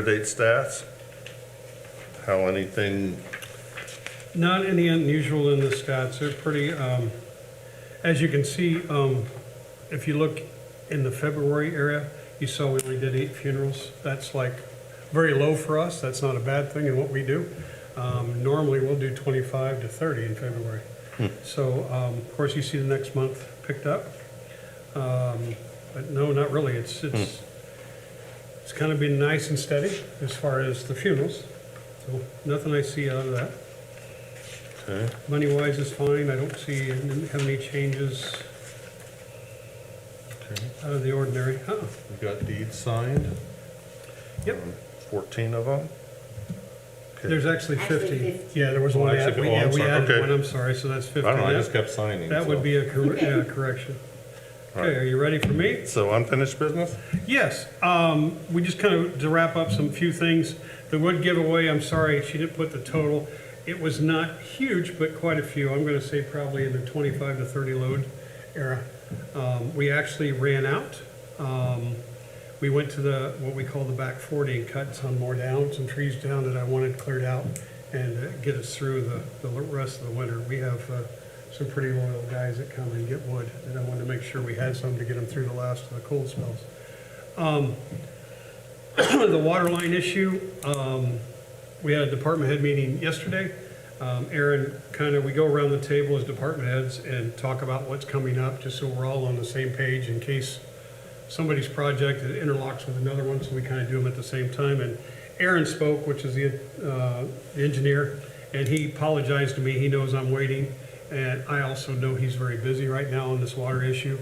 year-to-date stats? How anything, Not any unusual in the stats. They're pretty, as you can see, if you look in the February area, you saw we only did 8 funerals. That's like very low for us. That's not a bad thing in what we do. Normally, we'll do 25 to 30 in February. So, of course, you see the next month picked up. But no, not really. It's kind of been nice and steady as far as the funerals. So nothing I see out of that. okay, Money-wise is fine. I don't see, didn't have any changes okay. out of the ordinary. We got deeds signed? Yep. 14 of them? Okay. There's actually Actually 50. 50. Yeah, there was Oh, one add. actually, Yeah, I'm we sorry. added Okay. one, I'm sorry, so that's 50. I don't know, I That- just kept signing. That so. would be a correction. Okay, Right. are you ready for me? So unfinished business? Yes, we just kind of, to wrap up some few things, the wood giveaway, I'm sorry, she didn't put the total. It was not huge, but quite a few. I'm gonna say probably in the 25 to 30 load era. We actually ran out. We went to what we call the back 40 and cut some more down, some trees down that I wanted cleared out and get us through the rest of the winter. We have some pretty loyal guys that come and get wood, and I wanted to make sure we had some to get them through the last of the cold spells. The water line issue, we had a department head meeting yesterday. Aaron, we go around the table as department heads and talk about what's coming up, just so we're all on the same page in case somebody's project interlocks with another one, so we kind of do them at the same time. And Aaron spoke, which is the engineer, and he apologized to me. He knows I'm waiting, and I also know he's very busy right now on this water issue.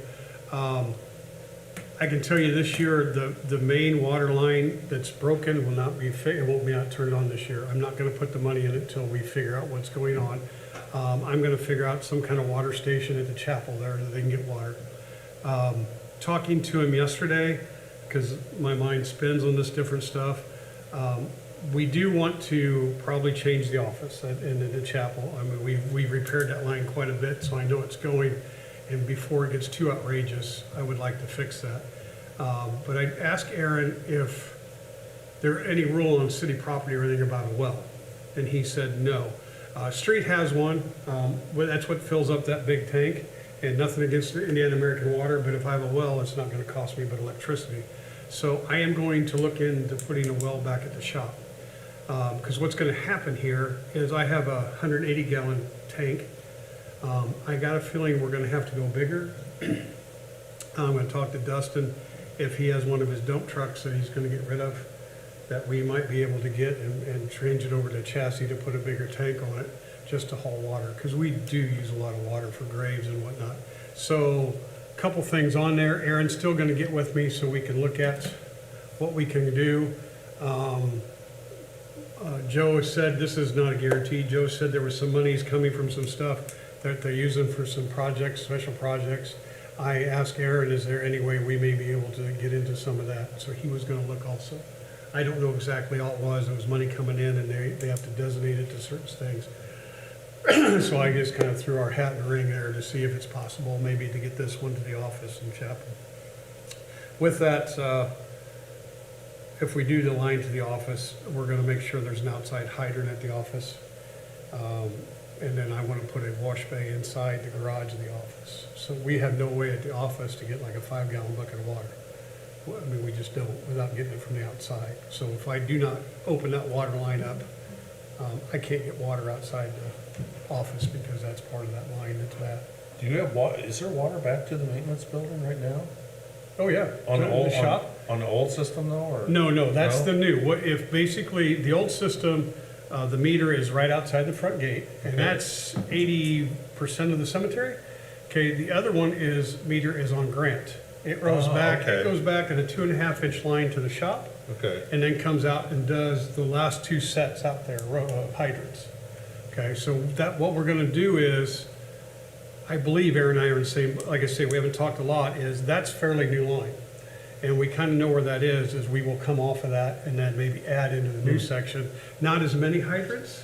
I can tell you this year, the main water line that's broken will not be, it won't be turned on this year. I'm not gonna put the money in it until we figure out what's going on. I'm gonna figure out some kind of water station at the chapel there that they can get water. Talking to him yesterday, because my mind spins on this different stuff, we do want to probably change the office in the chapel. I mean, we've repaired that line quite a bit, so I know it's going. And before it gets too outrageous, I would like to fix that. But I'd ask Aaron if there any rule on city property or anything about a well. And he said no. Street has one, but that's what fills up that big tank. And nothing against Indiana American Water, but if I have a well, it's not gonna cost me but electricity. So I am going to look into putting a well back at the shop. Because what's gonna happen here is I have a 180 gallon tank. I got a feeling we're gonna have to go bigger. I'm gonna talk to Dustin if he has one of his dump trucks that he's gonna get rid of, that we might be able to get and change it over to chassis to put a bigger tank on it, just to haul water, because we do use a lot of water for graves and whatnot. So, a couple things on there. Aaron's still gonna get with me so we can look at what we can do. Joe said, this is not a guarantee, Joe said there was some monies coming from some stuff that they're using for some projects, special projects. I asked Aaron, is there any way we may be able to get into some of that? So he was gonna look also. I don't know exactly all it was money coming in and they have to designate it to certain things. So I just kind of threw our hat in the ring there to see if it's possible maybe to get this one to the office in Chapel. With that, if we do the line to the office, we're gonna make sure there's an outside hydrant at the office. And then I want to put a wash bay inside the garage of the office. So we have no way at the office to get like a 5-gallon bucket of water. Well, I mean, we just don't, without getting it from the outside. So if I do not open that water line up, I can't get water outside the office because that's part of that line that's bad. Do you have water, is there water back to the maintenance building right now? Oh, yeah. On the old, shop? on the old system though, or? No, that's No? the new. What if basically the old system, the meter is right outside the front gate, and Okay. that's 80% of the cemetery. Okay, the other one meter is on Grant. It goes back, okay. it goes back in a 2.5-inch line to the shop, Okay, and then comes out and does the last 2 sets out there, hydrants. Okay, so what we're gonna do is, I believe Aaron and I are in the same, like I say, we haven't talked a lot, is that's fairly new line. And we kind of know where that is we will come off of that and then maybe add into the new section. Not as many hydrants,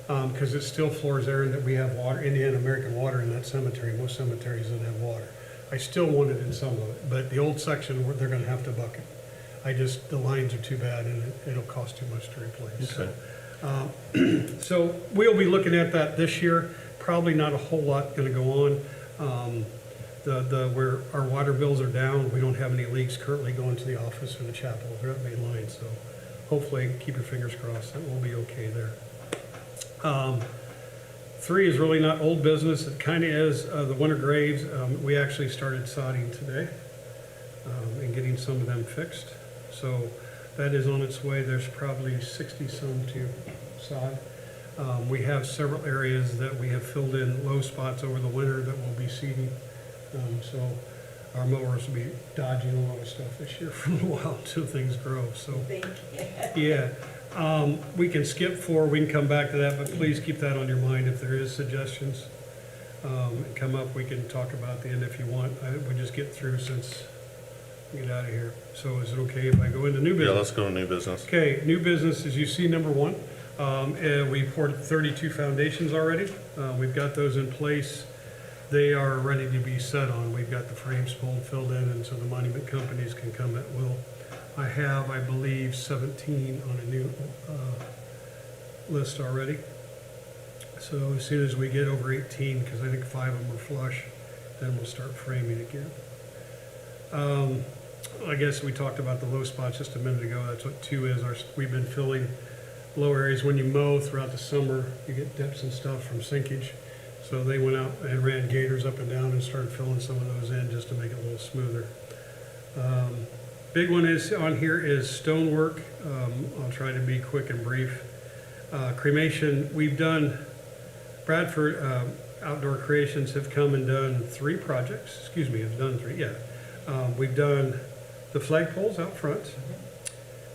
because it still floors there and that we have water, Indiana American Water in that cemetery. Most cemeteries don't have water. I still want it in some of it, but the old section, they're gonna have to bucket. the lines are too bad and it'll cost too much to replace. Okay. So we'll be looking at that this year. Probably not a whole lot gonna go on. Where our water bills are down, we don't have any leaks currently going to the office or the chapel. They're at main line, so hopefully, keep your fingers crossed, that will be okay there. 3 is really not old business. It kinda is, the winter graves. We actually started sodding today, and getting some of them fixed. So that is on its way. There's probably 60 some to sod. We have several areas that we have filled in low spots over the winter that will be seeding. So our mowers will be dodging a lot of stuff this year for a little while until things grow, so. Yeah, we can skip 4, we can come back to that, but please keep that on your mind if there is suggestions. Come up, we can talk about the end if you want. We just get through since we get out of here. So is it okay if I go into new Yeah, business? let's go to new business. Okay, new business, as you see, number 1, we poured 32 foundations already. We've got those in place. They are ready to be set on. We've got the frames pulled, filled in, and so the monument companies can come at will. I have, I believe, 17 on a new list already. So as soon as we get over 18, because I think 5 of them are flush, then we'll start framing again. I guess we talked about the low spots just a minute ago. That's what 2 is. We've been filling low areas. When you mow throughout the summer, you get dips and stuff from sinkage. So they went out and ran gators up and down and started filling some of those in just to make it a little smoother. Big one is on here is stonework. I'll try to be quick and brief. Cremation, we've done, Bradford Outdoor Creations have come and done 3 projects. Excuse me, have done 3, yeah. We've done the flagpoles out front.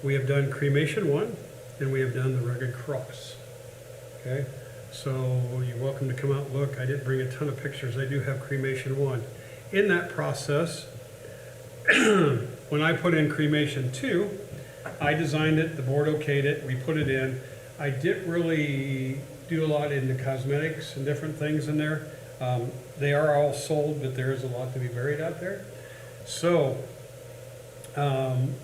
We have done cremation 1, and we have done the rugged cross. Okay? So you're welcome to come out and look. I didn't bring a ton of pictures. I do have cremation 1. In that process, when I put in cremation 2, I designed it, the board okayed it, we put it in. I didn't really do a lot in the cosmetics and different things in there. They are all sold, but there is a lot to be buried out there. So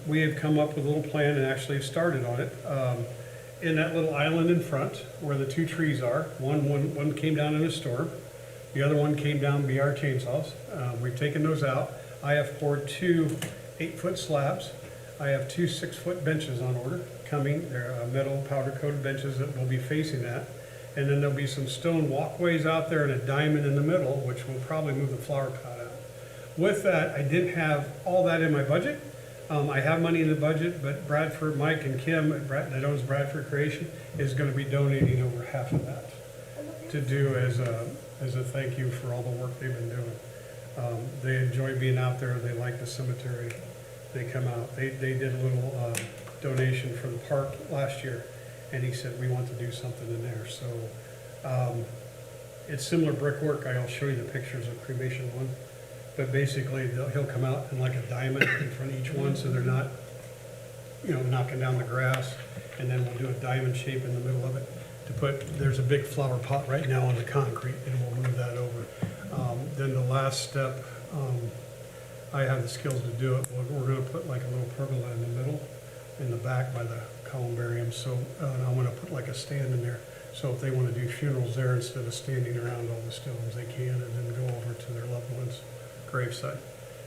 we have come up with a little plan and actually started on it. In that little island in front where the 2 trees are, one came down in a storm, the other one came down via our chainsaws. We've taken those out. I have poured 2 8-foot slabs. I have 2 6-foot benches on order coming. They're metal powder coated benches that will be facing that. And then there'll be some stone walkways out there and a diamond in the middle, which will probably move the flower pot out. With that, I didn't have all that in my budget. I have money in the budget, but Bradford, Mike and Kim, that owns Bradford Creation, is going to be donating over half of that to do as a thank you for all the work they've been doing. They enjoy being out there. They like the cemetery. They come out. They did a little donation for the park last year, and he said, we want to do something in there. So it's similar brickwork. I'll show you the pictures of cremation 1. But basically, he'll come out in like a diamond in front of each one, so they're not, knocking down the grass. And then we'll do a diamond shape in the middle of it to put, there's a big flower pot right now on the concrete, and we'll move that over. Then the last step, I have the skills to do it. We're gonna put like a little pergola in the middle, in the back by the columbarium. So I'm gonna put like a stand in there. So if they wanna do funerals there, instead of standing around all the stones, they can, and then go over to their loved ones' gravesite.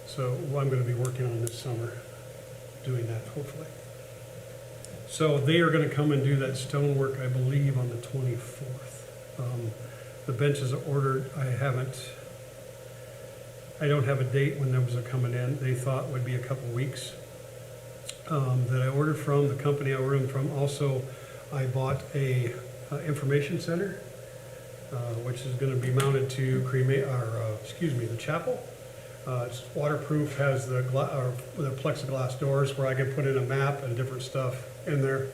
So I'm going to be working on this summer, doing that hopefully. So they are going to come and do that stonework, I believe, on the 24th. The benches are ordered. I don't have a date when those are coming in. They thought would be a couple weeks. That I ordered from, the company I ordered them from. Also, I bought a information center, which is going to be mounted to the chapel. It's waterproof, has the plexiglass doors where I can put in a map and different stuff in there,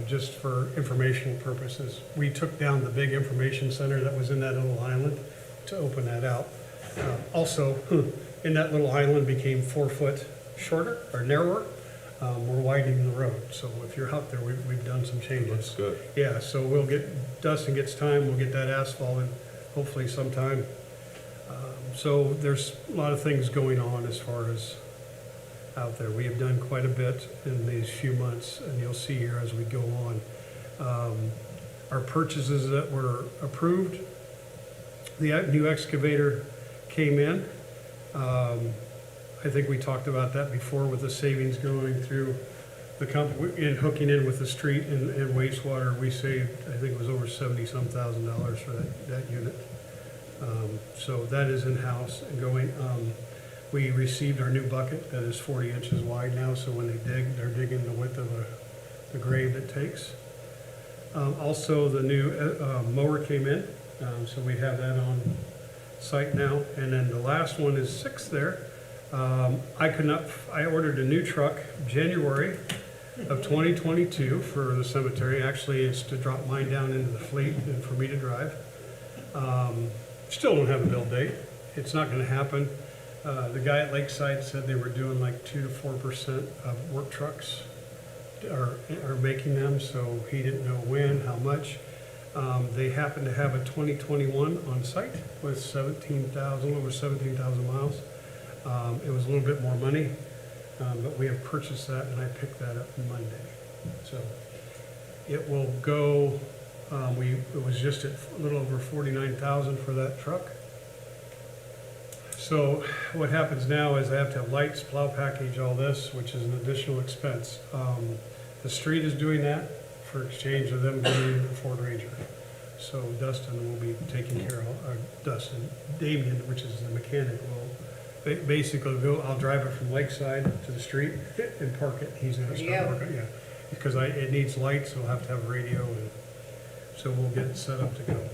just for informational purposes. We took down the big information center that was in that little island to open that out. Also, in that little island became 4 foot shorter or narrower. We're widening the road, so if you're out there, we've done some changes. Looks good. Yeah, so we'll get, Dustin gets time, we'll get that asphalt in hopefully sometime. So there's a lot of things going on as far as out there. We have done quite a bit in these few months, and you'll see here as we go on. Our purchases that were approved, the new excavator came in. I think we talked about that before with the savings going through the company and hooking in with the street and wastewater. We saved, I think it was over $70-some thousand for that unit. So that is in-house and going. We received our new bucket that is 40 inches wide now, so when they dig, they're digging the width of the grave it takes. Also, the new mower came in, so we have that on site now. And then the last one is 6 there. I ordered a new truck January of 2022 for the cemetery. Actually, it's to drop mine down into the fleet and for me to drive. Still don't have a build date. It's not gonna happen. The guy at Lakeside said they were doing like 2 to 4% of work trucks are making them, so he didn't know when, how much. They happen to have a 2021 on site with 17,000, over 17,000 miles. It was a little bit more money, but we have purchased that and I picked that up Monday. So it will go, it was just at a little over 49,000 for that truck. So what happens now is I have to have lights, plow package, all this, which is an additional expense. The street is doing that for exchange of them being a Ford Ranger. So Dustin will be taking care of, Dustin, Damien, which is the mechanic, will basically go, I'll drive it from Lakeside to the street and park it. He's gonna start working, yeah. Because it needs lights, so we'll have to have radio, and so we'll get it set up to go.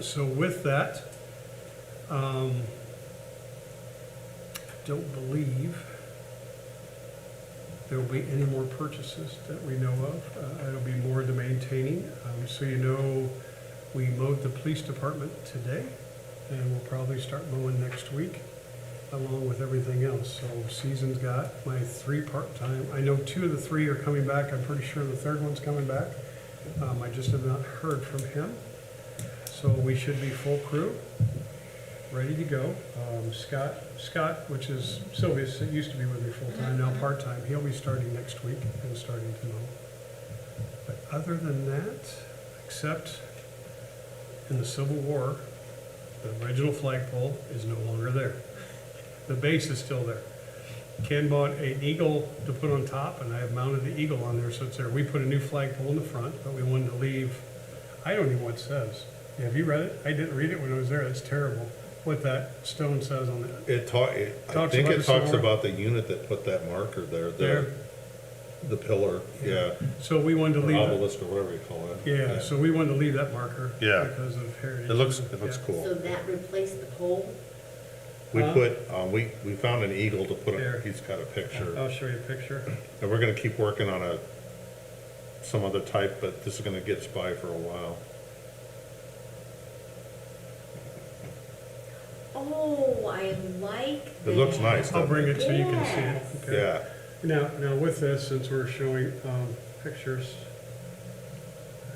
So with that, don't believe there will be any more purchases that we know of. It'll be more the maintaining. So you know, we mowed the police department today, and we'll probably start mowing next week, along with everything else. So Season's got my 3 part-time. I know 2 of the 3 are coming back. I'm pretty sure the 3rd one's coming back. I just have not heard from him. So we should be full crew, ready to go. Scott, which is Sylvia's, used to be with me full-time, now part-time. He'll be starting next week and starting to mow. But other than that, except in the Civil War, the original flagpole is no longer there. The base is still there. Ken bought an eagle to put on top, and I have mounted the eagle on there, so it's there. We put a new flagpole in the front, but we wanted to leave, I don't even know what it says. Have you read it? I didn't read it when I was there. It's terrible what that stone says on it. I think it talks about the unit that put that marker there, the pillar, yeah. So we wanted to Or leave it. obelisk, or whatever you call it. Yeah, so we wanted to leave that marker. Yeah. Because of heritage. It looks Yeah. cool. So that replaced the pole? We Huh? put, we found an eagle to put There. he's got a picture. I'll show you a picture. And we're gonna keep working on some other type, but this is gonna get us by for a while. Oh, I like that. It looks nice, I'll doesn't bring it? it so you can see Yes. it. Okay. Yeah, Now with this, since we're showing pictures,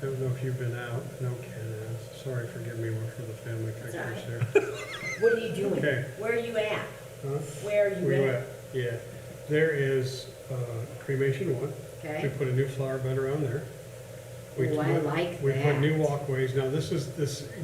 I don't know if you've been out. No, Ken has. Sorry, forgive me, we're for the family It's pictures all there. What are you doing? Okay. Where are you at? Huh? Where are you Where you at? at? Yeah. There is cremation one. We Okay. put a new flower bed around there. Oh, I like We put new that. walkways. Now this,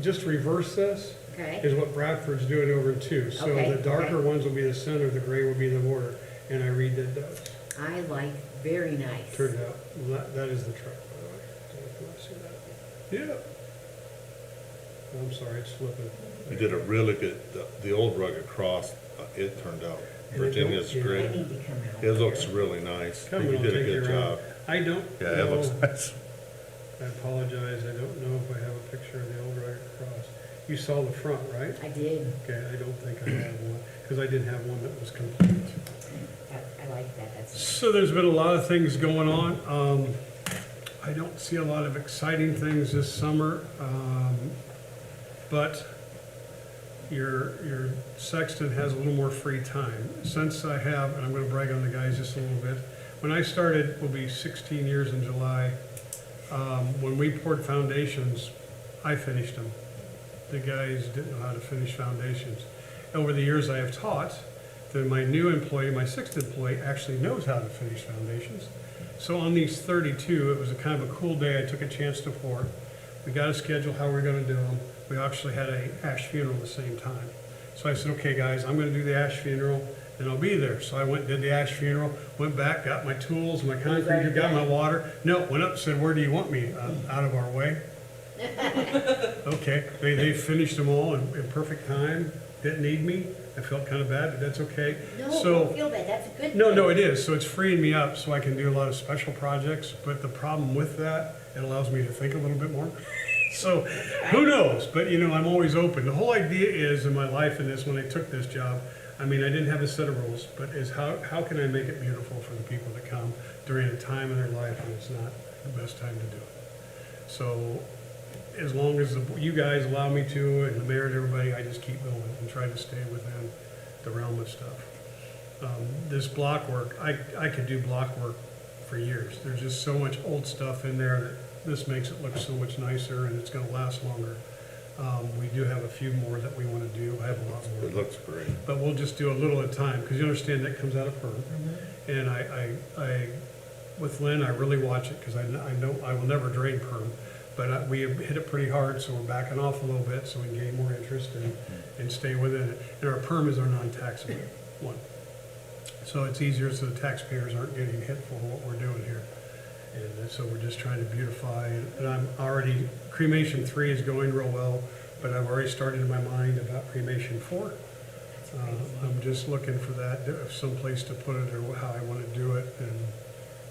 just reverse this, Okay, is what Bradford's doing over in 2. So Okay, the darker okay. ones will be the center, the gray will be the border, and I redid those. I like, very nice. Turned out, well, that is the truck, by the way. Don't know if you want to see that. Yeah. I'm sorry, it's slipping. we did a really good, the old rugged cross, it turned out, And it Virginia's don't- yeah. I great. need to come out. It looks there. really nice. Come You and I'll did a take you good around. job. I don't Yeah, it looks know, nice. I apologize, I don't know if I have a picture of the old rugged cross. You saw the front, right? I did. Okay, I don't think I have one, because I didn't have one that was complete. I like that. That's, So there's been a lot of things going on. I don't see a lot of exciting things this summer, but your sexton has a little more free time. Since I have, and I'm gonna brag on the guys just a little bit, when I started, will be 16 years in July, when we poured foundations, I finished them. The guys didn't know how to finish foundations. Over the years I have taught, then my new employee, my sixth employee, actually knows how to finish foundations. So on these 32, it was a kind of a cool day. I took a chance to pour. We got a schedule how we're gonna do them. We actually had a ash funeral at the same time. So I said, okay, guys, I'm gonna do the ash funeral and I'll be there. So I went and did the ash funeral, went back, got my tools, my concrete, got my water. No, went up and said, where do you want me? Out of our way? Okay, they finished them all in perfect time, didn't need me. I felt kind of bad, but that's okay. No, So- don't feel bad, that's a good thing. No, it is. So it's freeing me up so I can do a lot of special projects. But the problem with that, it allows me to think a little bit more. So who knows? But you know, I'm always open. The whole idea is in my life in this, when I took this job, I mean, I didn't have a set of rules, but is how can I make it beautiful for the people that come during a time in their life when it's not the best time to do it. So as long as you guys allow me to, and the mayor and everybody, I just keep going and try to stay within the realm of stuff. This block work, I could do block work for years. There's just so much old stuff in there that this makes it look so much nicer and it's gonna last longer. We do have a few more that we wanna do. I have a lot more. It looks great. But we'll just do a little at a time, because you understand that comes out of perm. And I, with Lynn, I really watch it, because I know I will never drain perm. But we have hit it pretty hard, so we're backing off a little bit, so we can gain more interest and stay within it. And our perm is our non-taxable one. So it's easier, so the taxpayers aren't getting hit for what we're doing here. And so we're just trying to beautify, and I'm already, cremation 3 is going real well, but I've already started in my mind about cremation 4. I'm just looking for that, someplace to put it or how I want to do it. And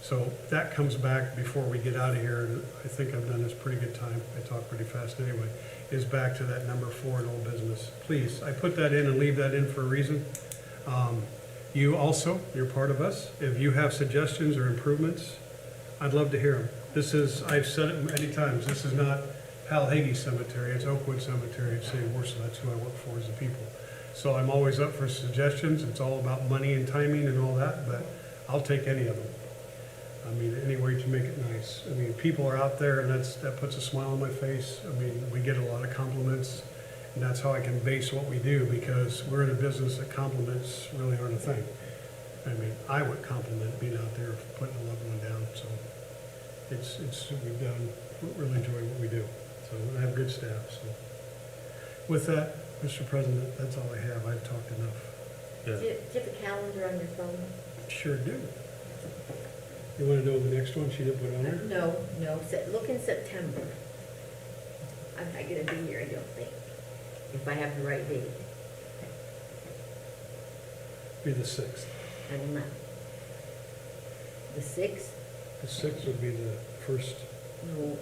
so that comes back before we get out of here, and I think I've done this pretty good time. I talk pretty fast anyway, is back to that number 4 in old business. Please, I put that in and leave that in for a reason. You also, you're part of us. If you have suggestions or improvements, I'd love to hear them. This is, I've said it many times, this is not Hal Hagee Cemetery, it's Oakwood Cemetery, it's City of Warsaw, that's who I work for as the people. So I'm always up for suggestions, it's all about money and timing and all that, but I'll take any of them. I mean, any way to make it nice. I mean, people are out there and that puts a smile on my face. I mean, we get a lot of compliments, and that's how I can base what we do, because we're in a business that compliments really aren't a thing. I mean, I would compliment being out there, putting a loved one down, so we've done, really enjoy what we do. So I have good staff, so. With that, Mr. President, that's all I have. I've talked enough. Do you have a calendar on your phone? Sure do. You wanna know the next one she didn't put on there? No, look in September. I'm not gonna be here, I don't think, if I have the right date. Be the 6th. I will not. The 6th? The 6th would be the first. No.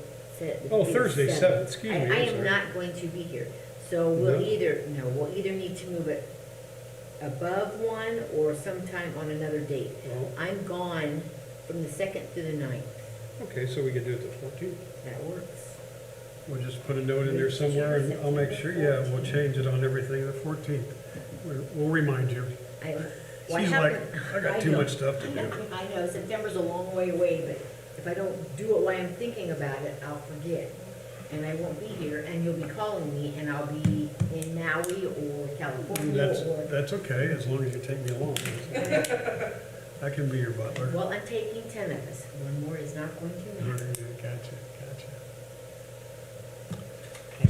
Oh, Thursday, 7th, excuse me, I I'm am sorry. not going to be here. So we'll either need to move it above one or sometime on another date. Well, I'm gone from the 2nd through the 9th. okay, so we could do it the 14th. That works. We'll just put a note in there somewhere, and I'll make sure, yeah, we'll change it on everything the 14th. We'll remind you. She's like, I got too much stuff to do. I know, September's a long way away, but if I don't do it while I'm thinking about it, I'll forget. And I won't be here, and you'll be calling me, and I'll be in Maui or California That's okay, as long as you take me along. I can be your butler. Well, I'm taking 10 of us. One more is not going to matter. Gotcha.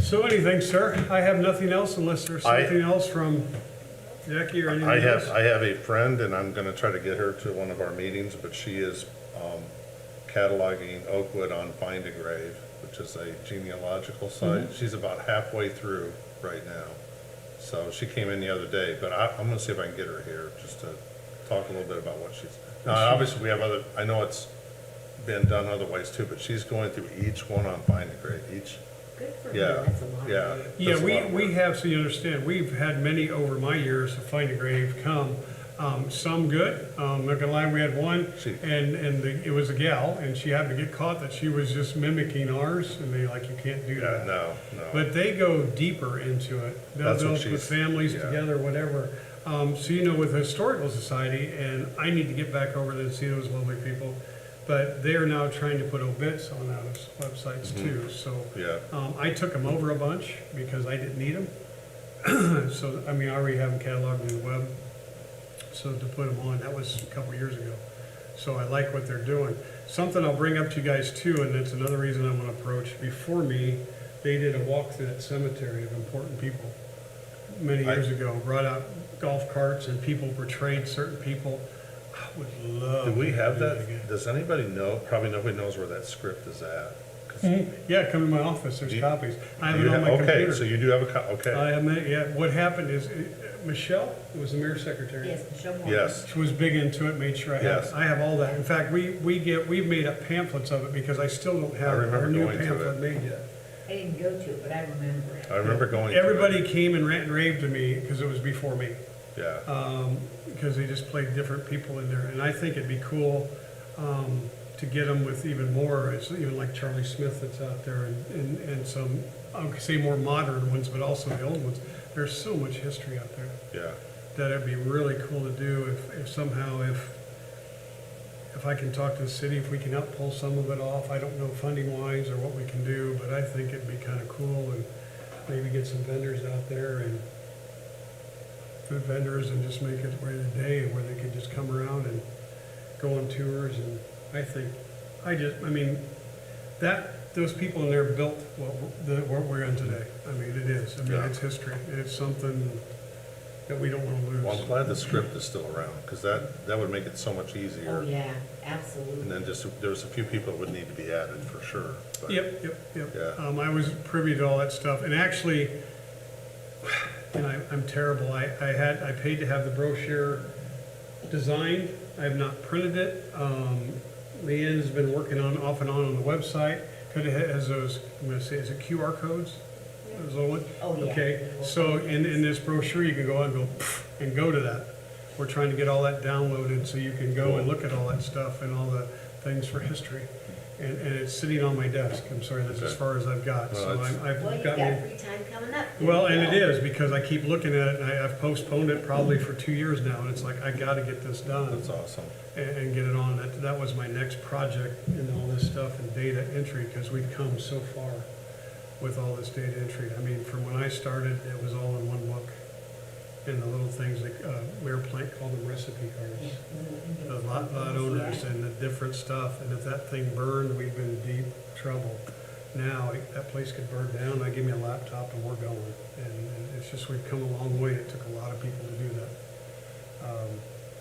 So anything, sir? I have nothing else unless there's something else from Jackie or anything else. I have a friend, and I'm gonna try to get her to one of our meetings, but she is cataloging Oakwood on Find a Grave, which is a genealogical site. She's about halfway through right now. So she came in the other day, but I'm gonna see if I can get her here, just to talk a little bit about what she's, now, obviously, we have other, I know it's been done other ways too, but she's going through each one on Find a Grave, each, Good for her, yeah, that's a lot. yeah. Yeah, that's a lot of we work. have, so you understand, we've had many over my years to Find a Grave come. Some good, not gonna lie, we had one, it was a gal, and she happened to get caught that she was just mimicking ours, and they like, you can't do Yeah, that. no. But they go deeper into it. They'll That's what put she's- families yeah. together, whatever. So you know, with the Historical Society, and I need to get back over there and see those lovely people, but they are now trying to put obits on those websites too, so. Yeah. I took them over a bunch because I didn't need them. So, I mean, I already have them cataloged in the web. so to put them on, that was a couple years ago. So I like what they're doing. Something I'll bring up to you guys too, and it's another reason I want to approach. Before me, they did a walk through that cemetery of important people many years ago, brought out golf carts and people portrayed certain people. I would love. Do we to have do that again. that? Does anybody know? Probably nobody knows where that script is at. 'Cause Yeah, come to my office, there's Do you- copies. I have you it on my okay, computer. so you do have a okay. I have, yeah, what happened is, Michelle was the mayor's secretary. Yes, Michelle Moore. Yes. She was big into it, made sure I have Yes. it. I have all that. In fact, we've made up pamphlets of it because I still don't have remember our new going to pamphlet it. made yet. I didn't go to it, but I remember it. I remember going. to it. Everybody came and rant and raved to me because it was before me. Yeah. Because they just played different people in there. And I think it'd be cool to get them with even more. It's even like Charlie Smith that's out there and some, I would say more modern ones, but also the old ones. There's so much history out there Yeah. that it'd be really cool to do if somehow, if I can talk to the city, if we can help pull some of it off. I don't know funding wise or what we can do, but I think it'd be kind of cool and maybe get some vendors out there and food vendors and just make it a day where they could just come around and go on tours. And I mean, those people in there built what we're in today. I mean, it is. I mean, Yeah. it's history. It's something that we don't want to lose. Well, I'm glad the script is still around because that would make it so much Oh, easier. yeah, And absolutely. then there's a few people that would need to be added for sure. But Yep. Yeah. I was privy to all that stuff, and actually, and I'm terrible, I paid to have the brochure designed, I have not printed it. Leanne has been working off and on the website, because it has those, I'm gonna say, is it QR codes? Those little ones? Oh, yeah. Okay, so in this brochure, you can go out and go, and go to that. We're trying to get all that downloaded so you can go and look at all that stuff and all the things for history. And it's sitting on my desk. I'm sorry, that's as Okay. far as I've got. Well, So that's- I've Well, you've gotten. got free time coming up. Well, and it There you is, because I keep looking at it, and I've postponed it probably for 2 years now, and it's like, I gotta get this done That's awesome. and get it on. That was my next project in all this stuff and data entry, because we've come so far with all this data entry. I mean, from when I started, it was all in one book. And the little things like, Mayor Plank called them recipe cards. The lot owners and the different stuff, and if that thing burned, we'd been in deep trouble. Now, that place could burn down, I give me a laptop and we're going. And it's just, we've come a long way, it took a lot of people to do that.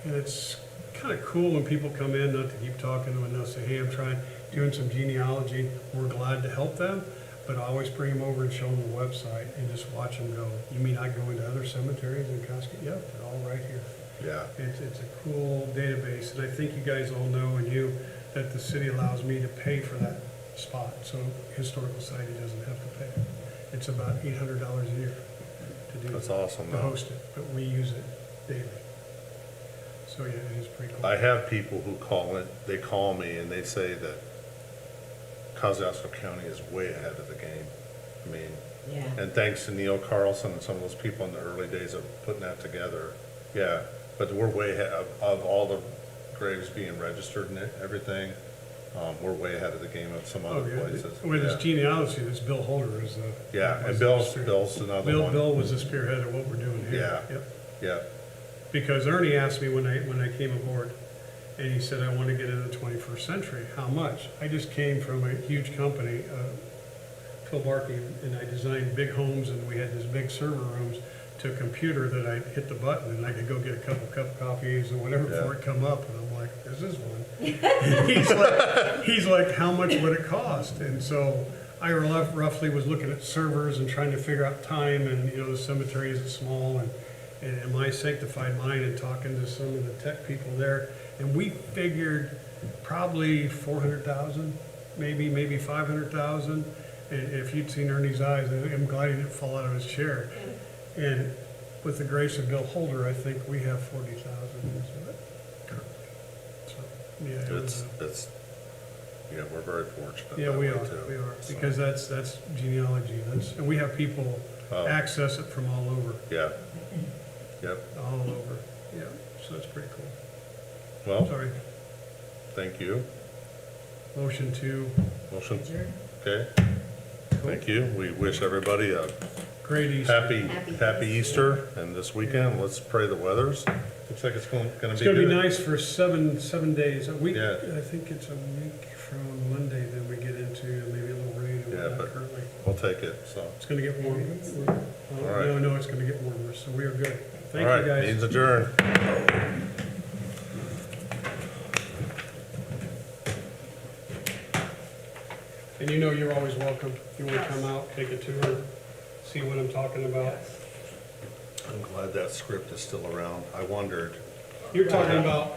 And it's kind of cool when people come in, not to keep talking to them, and they'll say, hey, I'm doing some genealogy, we're glad to help them. But I always bring them over and show them the website and just watch them go. You mean I go into other cemeteries in Coscow? Yep, they're all right here. Yeah. It's a cool database, and I think you guys all know, and you, that the city allows me to pay for that spot, so Historical Society doesn't have to pay. It's about $800 a year to do. That's awesome, To though. host it, but we use it daily. So, yeah, it is pretty cool. I have people who they call me and they say that Kosciuszko County is way ahead of the game. I mean, Yeah. and thanks to Neil Carlson and some of those people in the early days of putting that together. Yeah, but we're way ahead of all the graves being registered and everything. We're way ahead of the game of some other Oh, yeah. places. With this Yeah. genealogy, this Bill Holder is the. Yeah, and was Bill's the- another one. Bill was the spearhead of what we're doing here. Yeah. Yep. Yeah, Because Ernie asked me when I came aboard, and he said, I want to get in the 21st century. How much? I just came from a huge company, Phil Barkey, and I designed big homes, and we had these big server rooms to a computer that I hit the button, and I could go get a cup of coffees or whatever Yeah. before it come up, and I'm like, this is one. he's like, how much would it cost? And so I roughly was looking at servers and trying to figure out time, and, the cemetery is small, and my sanctified mind, and talking to some of the tech people there, and we figured probably 400,000, maybe 500,000. And if you'd seen Ernie's eyes, I'm glad he didn't fall out of his chair. And with the grace of Bill Holder, I think we have 40,000 into it currently. So, yeah, it was, yeah, we're very fortunate. yeah, that we way, are, too. so. Because that's genealogy, and we have people Oh. access it from all over, Yeah, yep. all over, yeah, so it's pretty cool. Well, Sorry, thank you. motion to, Motion, Adjourn. okay, thank you. We wish everybody a great Easter. happy Easter and this weekend. Let's pray the weather's Looks like it's gonna be It's gonna be good. nice for seven days, a week, Yeah. I think it's a week from Monday, then we get into maybe a little rain and Yeah, whatnot but- currently. We'll take it, so. It's gonna get warm. All right. No, it's gonna get warmer, so we are good. Thank All you, right, guys. meeting's adjourned. And you know you're always welcome. You wanna come out, take a tour, see what I'm talking about. I'm glad that script is still around. I wondered. You're talking about